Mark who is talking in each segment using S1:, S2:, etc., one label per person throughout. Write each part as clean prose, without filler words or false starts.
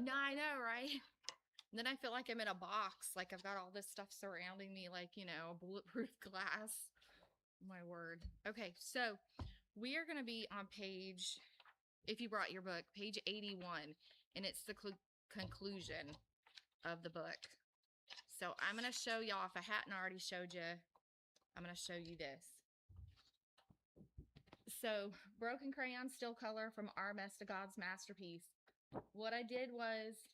S1: No, I know, right? And then I feel like I'm in a box. Like I've got all this stuff surrounding me, like, a bulletproof glass. My word. Okay, so we are going to be on page, if you brought your book, page 81, and it's the conclusion of the book. So I'm going to show y'all, if I hadn't already showed you, I'm going to show you this. So, Broken Crayon Still Color from Our Mess to God's Masterpiece. What I did was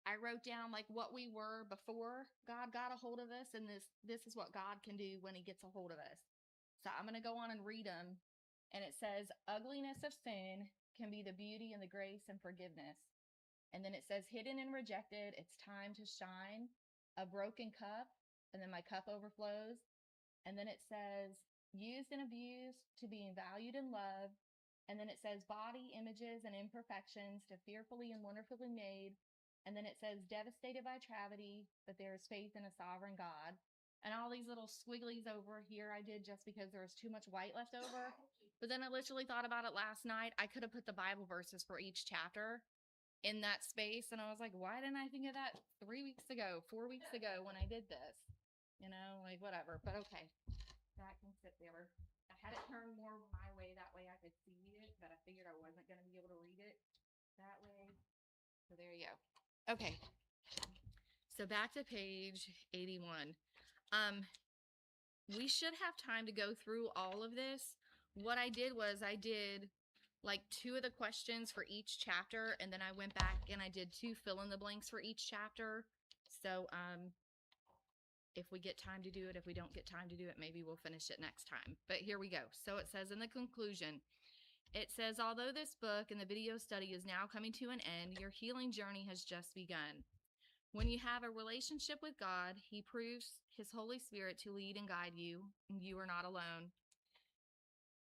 S1: I wrote down like what we were before God got a hold of us, and this is what God can do when he gets a hold of us. So I'm going to go on and read them. And it says, ugliness of sin can be the beauty and the grace and forgiveness. And then it says, hidden and rejected, it's time to shine. A broken cup, and then my cup overflows. And then it says, used and abused to being valued and loved. And then it says, body, images, and imperfections to fearfully and wonderfully made. And then it says, devastated by tragedy, but there is faith in a sovereign God. And all these little squigglies over here I did just because there was too much white left over. But then I literally thought about it last night. I could have put the Bible verses for each chapter in that space. And I was like, why didn't I think of that 3 weeks ago, 4 weeks ago when I did this? Like whatever. But okay, that can sit there. I had it turned more my way. That way I could see it, but I figured I wasn't going to be able to read it that way. So there you go. Okay. So back to page 81. We should have time to go through all of this. What I did was I did like 2 of the questions for each chapter, and then I went back and I did 2 fill in the blanks for each chapter. So if we get time to do it, if we don't get time to do it, maybe we'll finish it next time. But here we go. So it says in the conclusion, it says, although this book and the video study is now coming to an end, your healing journey has just begun. When you have a relationship with God, he proves his Holy Spirit to lead and guide you, and you are not alone.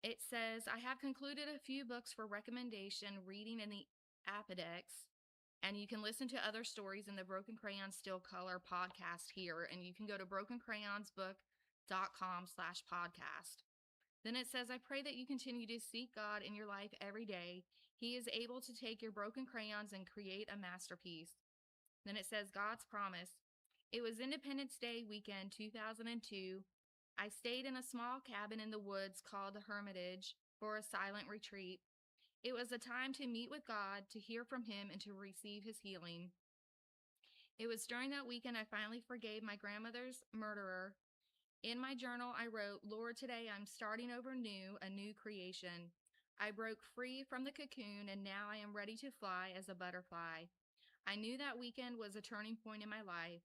S1: It says, I have concluded a few books for recommendation, reading in the Apodex, and you can listen to other stories in the Broken Crayon Still Color podcast here, and you can go to brokencrayonsbook.com/podcast. Then it says, I pray that you continue to seek God in your life every day. He is able to take your broken crayons and create a masterpiece. Then it says, God's promise. It was Independence Day weekend 2002. I stayed in a small cabin in the woods called the Hermitage for a silent retreat. It was a time to meet with God, to hear from him, and to receive his healing. It was during that weekend I finally forgave my grandmother's murderer. In my journal, I wrote, Lord, today I'm starting over new, a new creation. I broke free from the cocoon, and now I am ready to fly as a butterfly. I knew that weekend was a turning point in my life.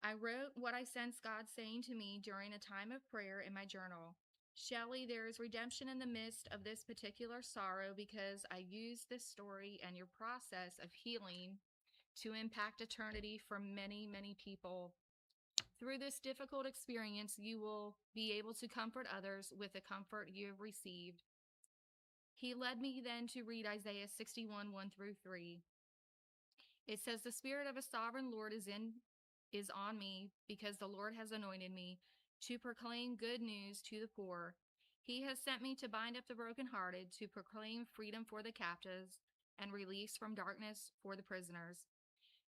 S1: I wrote what I sensed God saying to me during a time of prayer in my journal. Shelley, there is redemption in the midst of this particular sorrow because I used this story and your process of healing to impact eternity for many, many people. Through this difficult experience, you will be able to comfort others with the comfort you have received. He led me then to read Isaiah 61, 1-3. It says, the Spirit of a sovereign Lord is on me because the Lord has anointed me to proclaim good news to the poor. He has sent me to bind up the brokenhearted, to proclaim freedom for the captives and release from darkness for the prisoners,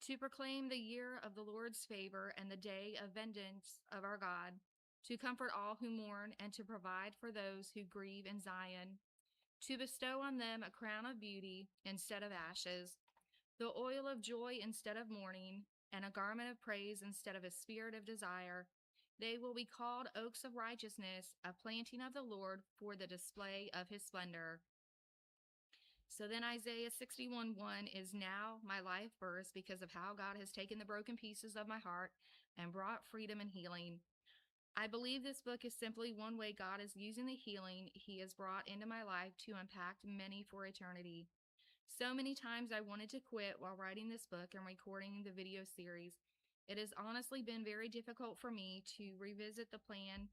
S1: to proclaim the year of the Lord's favor and the day of vengeance of our God, to comfort all who mourn and to provide for those who grieve in Zion, to bestow on them a crown of beauty instead of ashes, the oil of joy instead of mourning, and a garment of praise instead of a spirit of desire. They will be called oaks of righteousness, a planting of the Lord for the display of his splendor. So then Isaiah 61:1 is now my life verse because of how God has taken the broken pieces of my heart and brought freedom and healing. I believe this book is simply one way God is using the healing he has brought into my life to impact many for eternity. So many times I wanted to quit while writing this book and recording the video series. It has honestly been very difficult for me to revisit the pain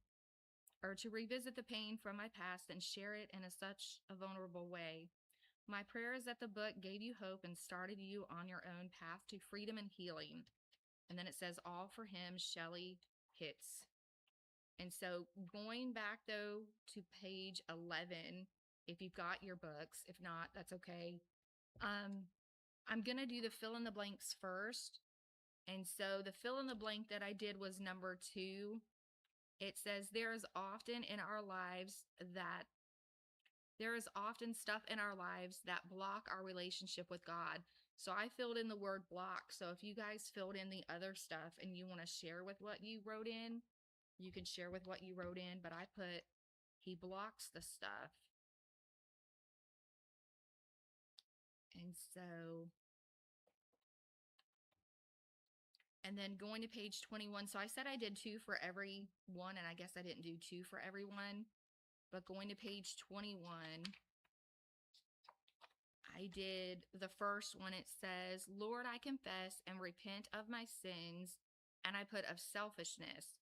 S1: from my past and share it in such a vulnerable way. My prayer is that the book gave you hope and started you on your own path to freedom and healing. And then it says, all for him, Shelley Hitz. And so going back though to page 11, if you've got your books, if not, that's okay. I'm going to do the fill in the blanks first. And so the fill in the blank that I did was number 2. It says, there is often stuff in our lives that block our relationship with God. So I filled in the word block. So if you guys filled in the other stuff and you want to share with what you wrote in, you can share with what you wrote in. But I put, he blocks the stuff. And so, and then going to page 21. So I said I did 2 for every one, and I guess I didn't do 2 for everyone. But going to page 21, I did the first one. It says, Lord, I confess and repent of my sins, and I put of selfishness.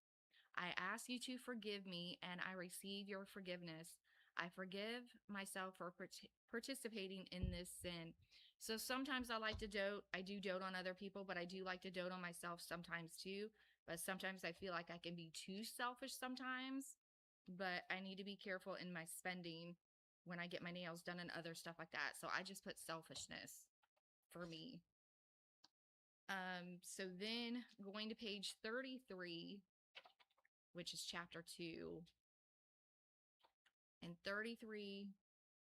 S1: I ask you to forgive me, and I receive your forgiveness. I forgive myself for participating in this sin. So sometimes I like to dote. I do dote on other people, but I do like to dote on myself sometimes too. But sometimes I feel like I can be too selfish sometimes, but I need to be careful in my spending when I get my nails done and other stuff like that. So I just put selfishness for me. So then going to page 33, which is chapter 2. In 33,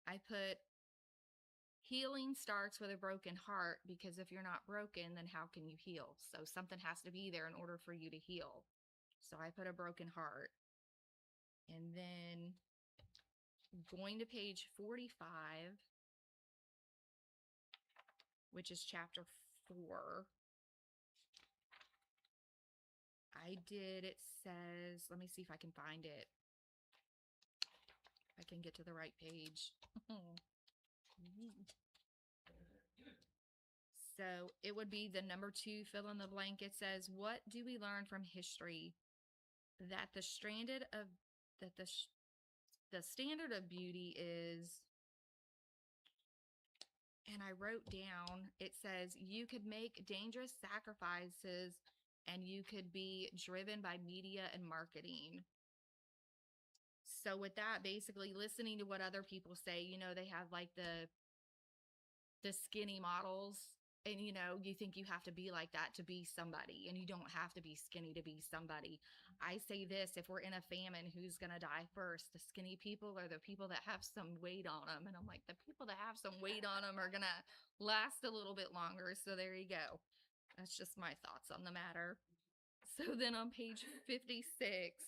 S1: I put healing starts with a broken heart, because if you're not broken, then how can you heal? So something has to be there in order for you to heal. So I put a broken heart. And then going to page 45, which is chapter 4. It says, let me see if I can find it. If I can get to the right page. So it would be the number 2, fill in the blank. It says, what do we learn from history? That the standard of beauty is, and I wrote down, it says, you could make dangerous sacrifices and you could be driven by media and marketing. So with that, basically listening to what other people say, they have like the skinny models, and you think you have to be like that to be somebody, and you don't have to be skinny to be somebody. I say this, if we're in a famine, who's going to die first? The skinny people or the people that have some weight on them? And I'm like, the people that have some weight on them are going to last a little bit longer. So there you go. That's just my thoughts on the matter. So then on page 56,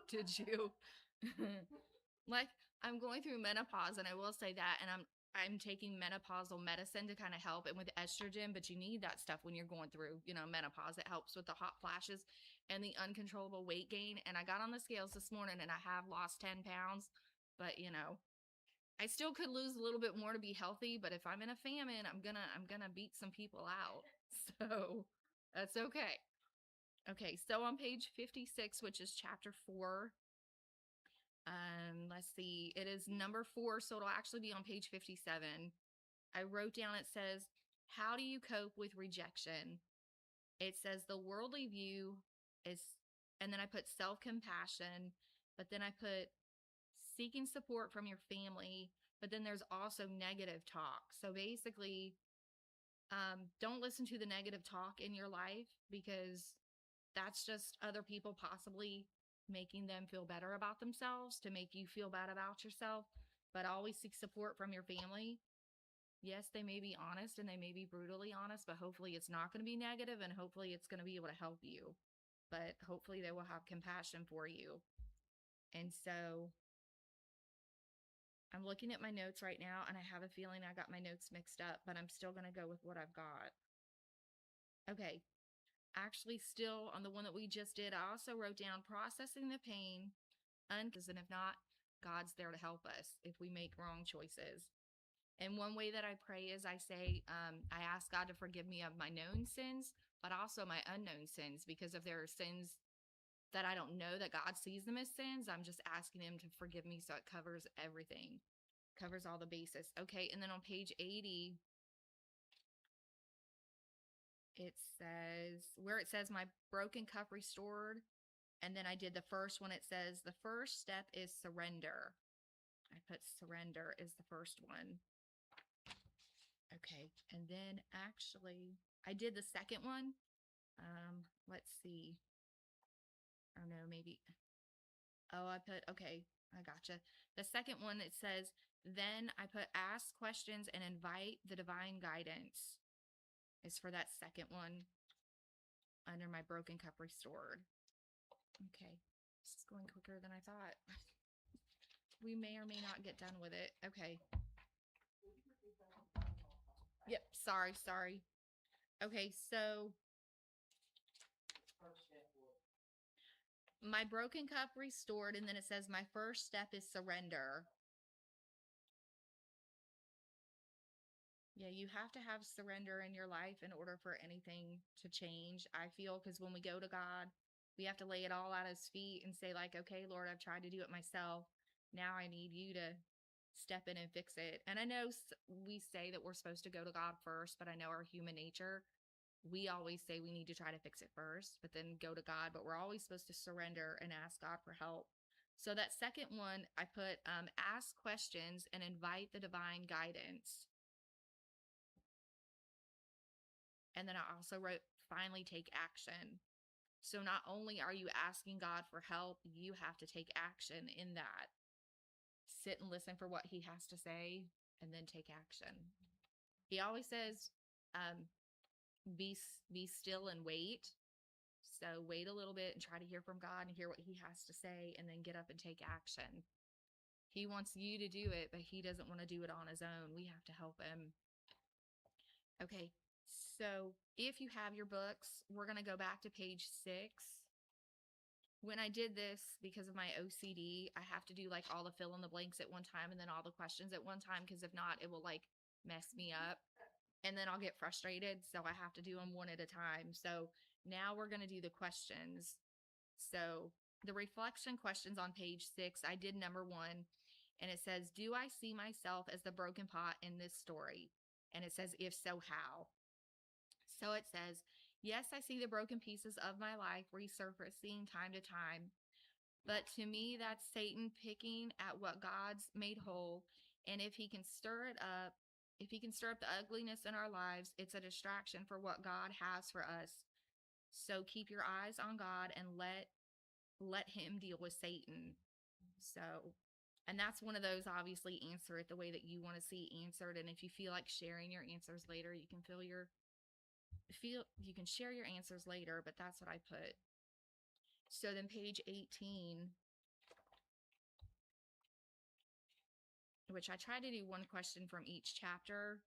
S1: did you? Like, I'm going through menopause, and I will say that, and I'm taking menopausal medicine to kind of help, and with estrogen, but you need that stuff when you're going through, menopause. It helps with the hot flashes and the uncontrollable weight gain. And I got on the scales this morning, and I have lost 10 pounds, but I still could lose a little bit more to be healthy, but if I'm in a famine, I'm gonna beat some people out. So that's okay. Okay, so on page 56, which is chapter 4, let's see, it is number 4, so it'll actually be on page 57. I wrote down, it says, how do you cope with rejection? It says the worldly view is, and then I put self-compassion, but then I put seeking support from your family, but then there's also negative talk. So basically, don't listen to the negative talk in your life, because that's just other people possibly making them feel better about themselves to make you feel bad about yourself. But always seek support from your family. Yes, they may be honest and they may be brutally honest, but hopefully it's not going to be negative, and hopefully it's going to be able to help you. But hopefully they will have compassion for you. And so I'm looking at my notes right now, and I have a feeling I got my notes mixed up, but I'm still going to go with what I've got. Okay. Actually, still on the one that we just did, I also wrote down processing the pain, and if not, God's there to help us if we make wrong choices. And one way that I pray is I say, I ask God to forgive me of my known sins, but also my unknown sins, because if there are sins that I don't know that God sees them as sins, I'm just asking him to forgive me, so it covers everything, covers all the bases. Okay, and then on page 80, it says, where it says my broken cup restored, and then I did the first one. It says the first step is surrender. I put surrender is the first one. Okay. And then actually, I did the second one. Let's see. Or no, maybe. Oh, okay, I gotcha. The second one, it says, then I put ask questions and invite the divine guidance is for that second one under my broken cup restored. Okay. This is going quicker than I thought. We may or may not get done with it. Okay. Yep. Sorry. Okay. So my broken cup restored, and then it says my first step is surrender. Yeah, you have to have surrender in your life in order for anything to change, I feel, because when we go to God, we have to lay it all at his feet and say, like, okay, Lord, I've tried to do it myself. Now I need you to step in and fix it. And I know we say that we're supposed to go to God first, but I know our human nature, we always say we need to try to fix it first, but then go to God. But we're always supposed to surrender and ask God for help. So that second one, I put ask questions and invite the divine guidance. And then I also wrote, finally take action. So not only are you asking God for help, you have to take action in that. Sit and listen for what he has to say and then take action. He always says, be still and wait. So wait a little bit and try to hear from God and hear what he has to say and then get up and take action. He wants you to do it, but he doesn't want to do it on his own. We have to help him. Okay. So if you have your books, we're going to go back to page 6. When I did this, because of my OCD, I have to do like all the fill in the blanks at one time and then all the questions at one time, because if not, it will like mess me up and then I'll get frustrated. So I have to do them one at a time. So now we're going to do the questions. So the reflection questions on page 6, I did number 1, and it says, do I see myself as the broken pot in this story? And it says, if so, how? So it says, yes, I see the broken pieces of my life resurfacing time to time. But to me, that's Satan picking at what God's made whole. And if he can stir it up, if he can stir up the ugliness in our lives, it's a distraction for what God has for us. So keep your eyes on God and let him deal with Satan. So, and that's one of those, obviously, answer it the way that you want to see answered. And if you feel like sharing your answers later, you can you can share your answers later, but that's what I put. So then page 18, which I try to do one question from each chapter.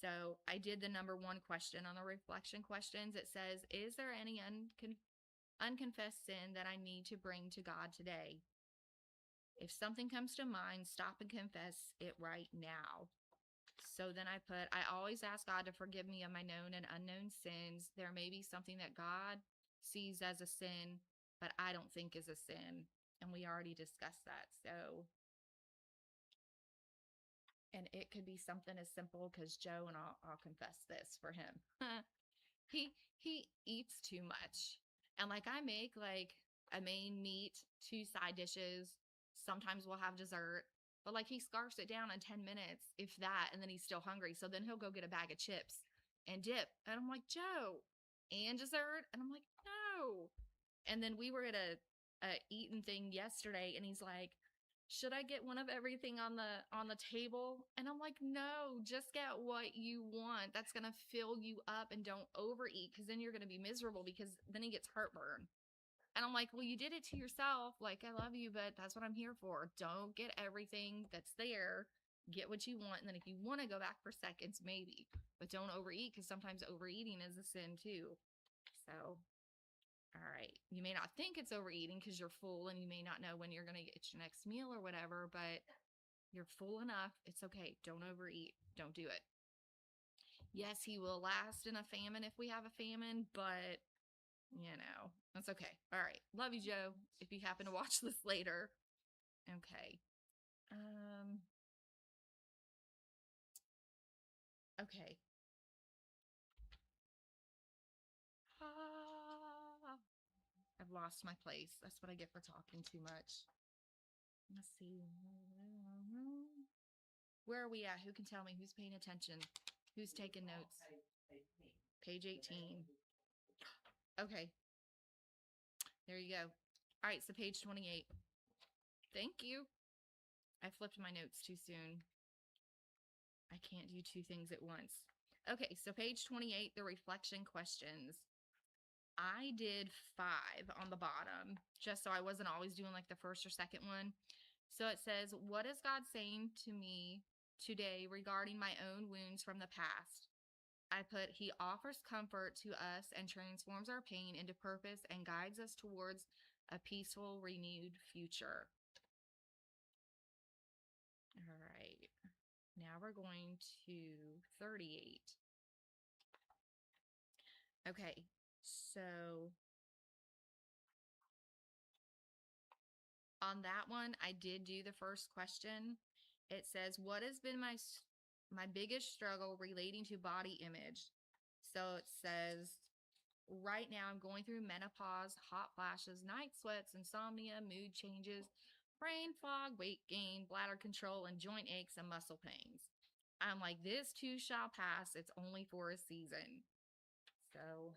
S1: So I did the number 1 question on the reflection questions. It says, is there any unconfessed sin that I need to bring to God today? If something comes to mind, stop and confess it right now. So then I put, I always ask God to forgive me of my known and unknown sins. There may be something that God sees as a sin, but I don't think is a sin. And we already discussed that. So, and it could be something as simple because Joe, and I'll confess this for him. he eats too much. And like I make like a main meat, 2 side dishes. Sometimes we'll have dessert. But like he scarfs it down in 10 minutes, if that, and then he's still hungry. So then he'll go get a bag of chips and dip. And I'm like, Joe, and dessert? And I'm like, no. And then we were at a eating thing yesterday, and he's like, should I get one of everything on the table? And I'm like, no, just get what you want. That's gonna fill you up, and don't overeat, because then you're gonna be miserable, because then he gets heartburn. And I'm like, well, you did it to yourself. Like, I love you, but that's what I'm here for. Don't get everything that's there. Get what you want. And then if you want to go back for seconds, maybe. But don't overeat, because sometimes overeating is a sin too. So, all right. You may not think it's overeating because you're full, and you may not know when you're going to get your next meal or whatever, but you're full enough. It's okay. Don't overeat. Don't do it. Yes, he will last in a famine if we have a famine, but that's okay. All right. Love you, Joe, if you happen to watch this later. Okay. Okay. I've lost my place. That's what I get for talking too much. Let's see. Where are we at? Who can tell me? Who's paying attention? Who's taking notes? Page 18. Okay. There you go. All right, so page 28. Thank you. I flipped my notes too soon. I can't do two things at once. Okay, so page 28, the reflection questions. I did 5 on the bottom, just so I wasn't always doing like the first or second one. So it says, what is God saying to me today regarding my own wounds from the past? I put, he offers comfort to us and transforms our pain into purpose and guides us towards a peaceful, renewed future. All right. Now we're going to 38. Okay. So on that one, I did do the first question. It says, what has been my biggest struggle relating to body image? So it says, right now I'm going through menopause, hot flashes, night sweats, insomnia, mood changes, brain fog, weight gain, bladder control, and joint aches and muscle pains. I'm like, this too shall pass. It's only for a season. So,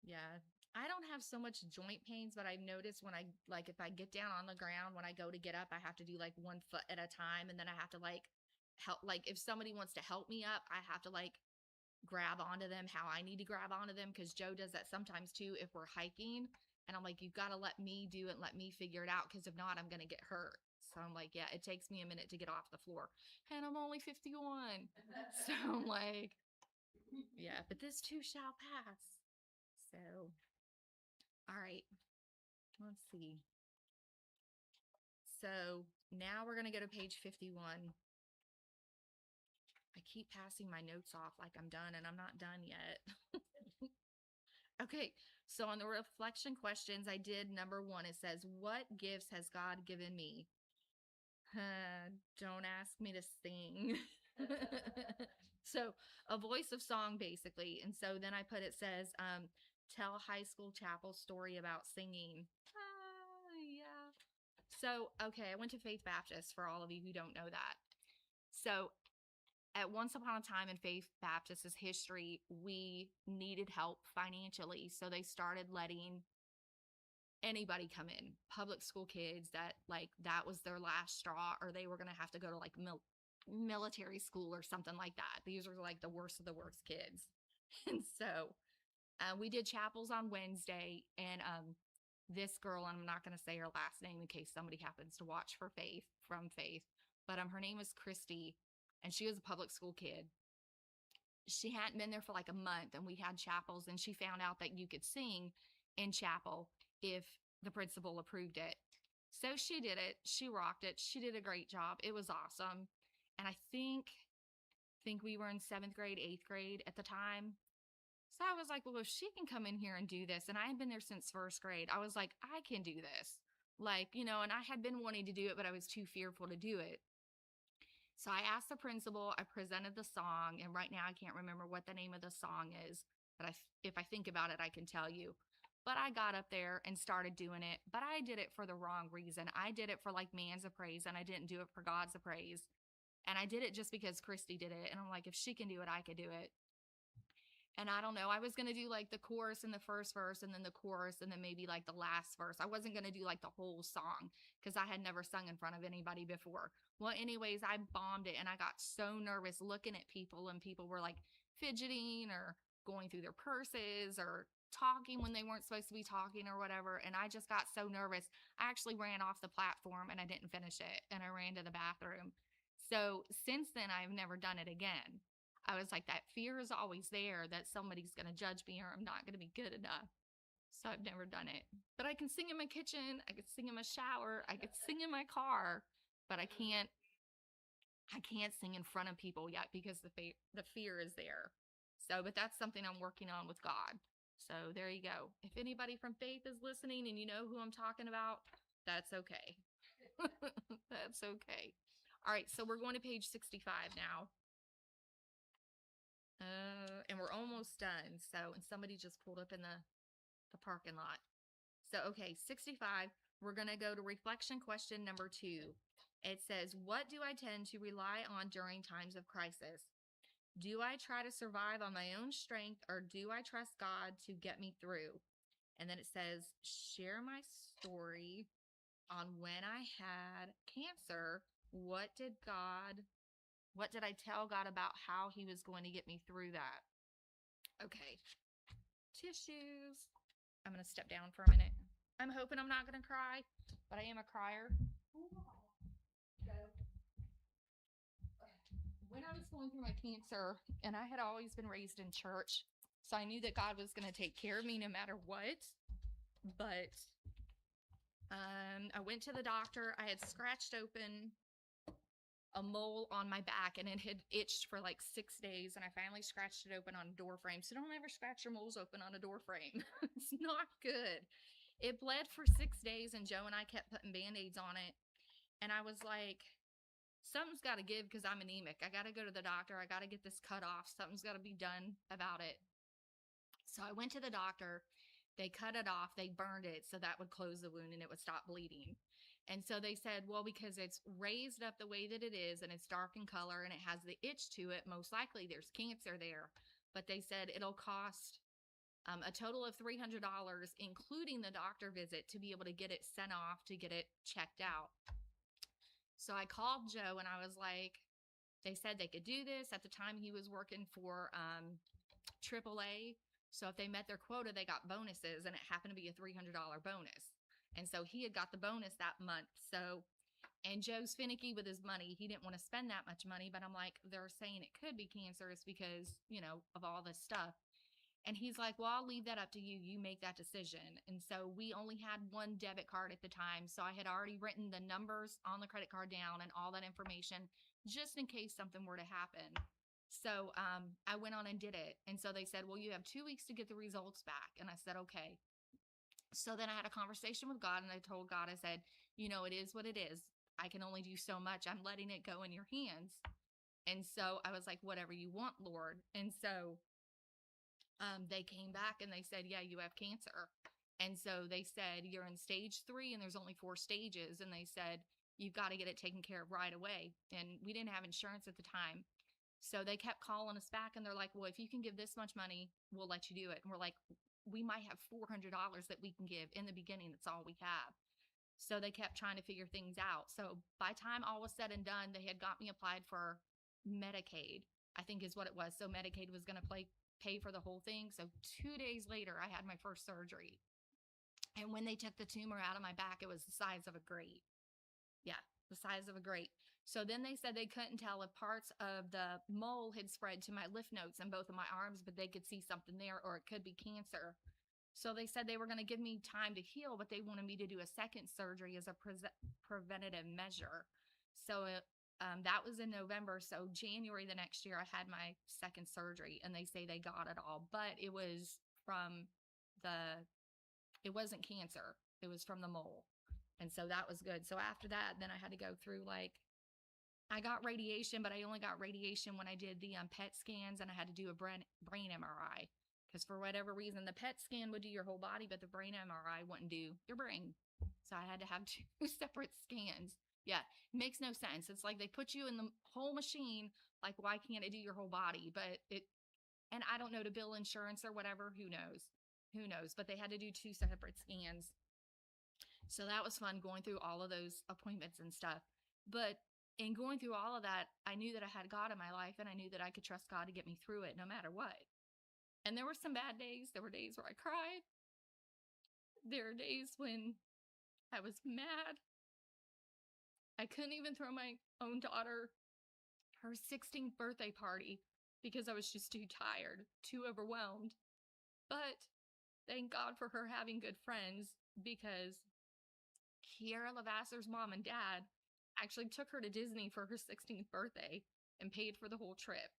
S1: yeah. I don't have so much joint pains, but I've noticed when if I get down on the ground, when I go to get up, I have to do like 1 foot at a time. And then I have to like help, like if somebody wants to help me up, I have to like grab onto them how I need to grab onto them. Cause Joe does that sometimes too, if we're hiking and I'm like, you've got to let me do it. Let me figure it out. Cause if not, I'm going to get hurt. So I'm like, yeah, it takes me a minute to get off the floor and I'm only 51. So I'm like, yeah, but this too shall pass. So, all right, let's see. So now we're going to go to page 51. I keep passing my notes off like I'm done and I'm not done yet. Okay, so on the reflection questions, I did number 1. It says, what gifts has God given me? Don't ask me to sing. So a voice of song, basically. And so then I put, it says, tell high school chapel story about singing. Yeah. So, okay, I went to Faith Baptist for all of you who don't know that. So at once upon a time in Faith Baptist's history, we needed help financially. So they started letting anybody come in, public school kids that that was their last straw, or they were going to have to go to like military school or something like that. These were like the worst of the worst kids. And so we did chapels on Wednesday, and this girl, and I'm not going to say her last name in case somebody happens to watch for Faith from Faith, but her name is Christy, and she was a public school kid. She hadn't been there for like a month, and we had chapels, and she found out that you could sing in chapel if the principal approved it. So she did it. She rocked it. She did a great job. It was awesome. And I think we were in 7th grade, 8th grade at the time. So I was like, well, if she can come in here and do this, and I had been there since 1st grade, I was like, I can do this. Like, and I had been wanting to do it, but I was too fearful to do it. So I asked the principal, I presented the song, and right now I can't remember what the name of the song is, but if I think about it, I can tell you. But I got up there and started doing it, but I did it for the wrong reason. I did it for like man's praise, and I didn't do it for God's praise. And I did it just because Christy did it. And I'm like, if she can do it, I could do it. And I don't know, I was going to do like the chorus in the first verse and then the chorus and then maybe like the last verse. I wasn't going to do like the whole song because I had never sung in front of anybody before. Well, anyways, I bombed it, and I got so nervous looking at people, and people were like fidgeting or going through their purses or talking when they weren't supposed to be talking or whatever. And I just got so nervous. I actually ran off the platform and I didn't finish it, and I ran to the bathroom. So since then, I've never done it again. I was like, that fear is always there that somebody's going to judge me or I'm not going to be good enough. So I've never done it. But I can sing in my kitchen. I could sing in my shower. I could sing in my car. But I can't sing in front of people yet because the fear is there. So, but that's something I'm working on with God. So there you go. If anybody from Faith is listening and you know who I'm talking about, that's okay. That's okay. All right, so we're going to page 65 now. And we're almost done. So, and somebody just pulled up in the parking lot. So, okay, 65, we're going to go to reflection question number 2. It says, what do I tend to rely on during times of crisis? Do I try to survive on my own strength, or do I trust God to get me through? And then it says, share my story on when I had cancer. What did I tell God about how he was going to get me through that? Okay, tissues. I'm going to step down for a minute. I'm hoping I'm not going to cry, but I am a crier. So, when I was going through my cancer, and I had always been raised in church, so I knew that God was going to take care of me no matter what. But I went to the doctor. I had scratched open a mole on my back, and it had itched for like 6 days, and I finally scratched it open on a door frame. So don't ever scratch your moles open on a door frame. It's not good. It bled for 6 days, and Joe and I kept putting Band-Aids on it. And I was like, something's got to give because I'm anemic. I got to go to the doctor. I got to get this cut off. Something's got to be done about it. So I went to the doctor. They cut it off. They burned it so that would close the wound and it would stop bleeding. And so they said, well, because it's raised up the way that it is and it's dark in color and it has the itch to it, most likely there's cancer there. But they said it'll cost a total of $300, including the doctor visit, to be able to get it sent off to get it checked out. So I called Joe and I was like, they said they could do this. At the time, he was working for AAA. So if they met their quota, they got bonuses, and it happened to be a $300 bonus. And so he had got the bonus that month. So, and Joe's finicky with his money. He didn't want to spend that much money, but I'm like, they're saying it could be cancerous because, you know, of all this stuff. And he's like, well, I'll leave that up to you. You make that decision. And so we only had one debit card at the time. So I had already written the numbers on the credit card down and all that information just in case something were to happen. So I went on and did it. And so they said, well, you have 2 weeks to get the results back. And I said, okay. So then I had a conversation with God, and I told God, I said, you know, it is what it is. I can only do so much. I'm letting it go in your hands. And so I was like, whatever you want, Lord. And so they came back and they said, yeah, you have cancer. And so they said, you're in stage 3 and there's only 4 stages. And they said, you've got to get it taken care of right away. And we didn't have insurance at the time. So they kept calling us back and they're like, well, if you can give this much money, we'll let you do it. And we're like, we might have $400 that we can give in the beginning. That's all we have. So they kept trying to figure things out. So by the time all was said and done, they had got me applied for Medicaid, I think is what it was. So Medicaid was going to pay for the whole thing. So 2 days later, I had my first surgery. And when they took the tumor out of my back, it was the size of a grate. Yeah, the size of a grate. So then they said they couldn't tell if parts of the mole had spread to my lymph nodes in both of my arms, but they could see something there, or it could be cancer. So they said they were going to give me time to heal, but they wanted me to do a second surgery as a preventative measure. So that was in November. So January the next year, I had my second surgery, and they say they got it all, but it was it wasn't cancer. It was from the mole. And so that was good. So after that, then I had to go through I got radiation, but I only got radiation when I did the PET scans, and I had to do a brain MRI. Because for whatever reason, the PET scan would do your whole body, but the brain MRI wouldn't do your brain. So I had to have 2 separate scans. Yeah, it makes no sense. It's like they put you in the whole machine. Like, why can't it do your whole body? And I don't know, to bill insurance or whatever. Who knows? Who knows? But they had to do 2 separate scans. So that was fun going through all of those appointments and stuff. But in going through all of that, I knew that I had God in my life, and I knew that I could trust God to get me through it no matter what. And there were some bad days. There were days where I cried. There were days when I was mad. I couldn't even throw my own daughter her 16th birthday party because I was just too tired, too overwhelmed. But thank God for her having good friends, because Kiara Lavasser's mom and dad actually took her to Disney for her 16th birthday and paid for the whole trip.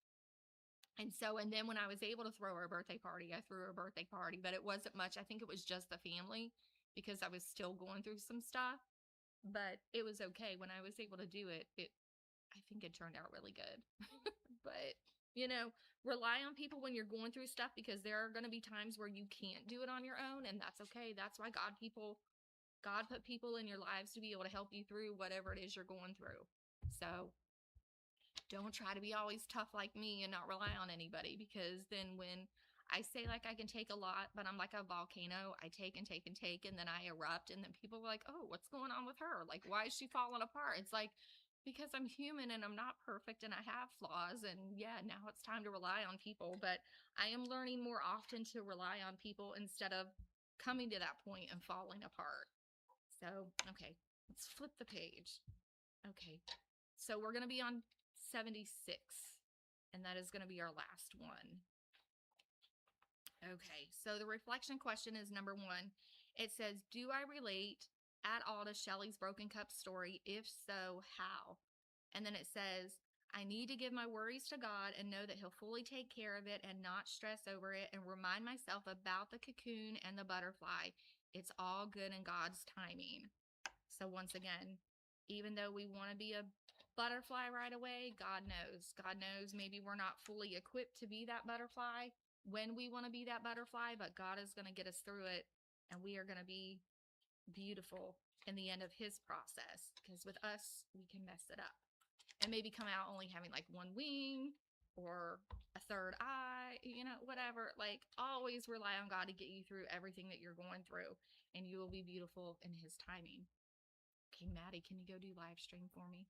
S1: And then when I was able to throw her a birthday party, I threw her a birthday party, but it wasn't much. I think it was just the family because I was still going through some stuff, but it was okay. When I was able to do it, I think it turned out really good. But, rely on people when you're going through stuff, because there are going to be times where you can't do it on your own, and that's okay. That's why God people God put people in your lives to be able to help you through whatever it is you're going through. So don't try to be always tough like me and not rely on anybody, because then when I say like I can take a lot, but I'm like a volcano, I take and take and take, and then I erupt, and then people are like, oh, what's going on with her? Like, why is she falling apart? It's like, because I'm human and I'm not perfect and I have flaws. And yeah, now it's time to rely on people. But I am learning more often to rely on people instead of coming to that point and falling apart. So, okay, let's flip the page. Okay, so we're going to be on 76, and that is going to be our last one. Okay, so the reflection question is number 1. It says, do I relate at all to Shelley's broken cup story? If so, how? And then it says, I need to give my worries to God and know that he'll fully take care of it and not stress over it, and remind myself about the cocoon and the butterfly. It's all good in God's timing. So once again, even though we want to be a butterfly right away, God knows. God knows maybe we're not fully equipped to be that butterfly when we want to be that butterfly, but God is going to get us through it, and we are going to be beautiful in the end of his process, because with us, we can mess it up and maybe come out only having like one wing or a third eye, whatever. Like, always rely on God to get you through everything that you're going through, and you will be beautiful in his timing. Okay, Maddie, can you go do live stream for me?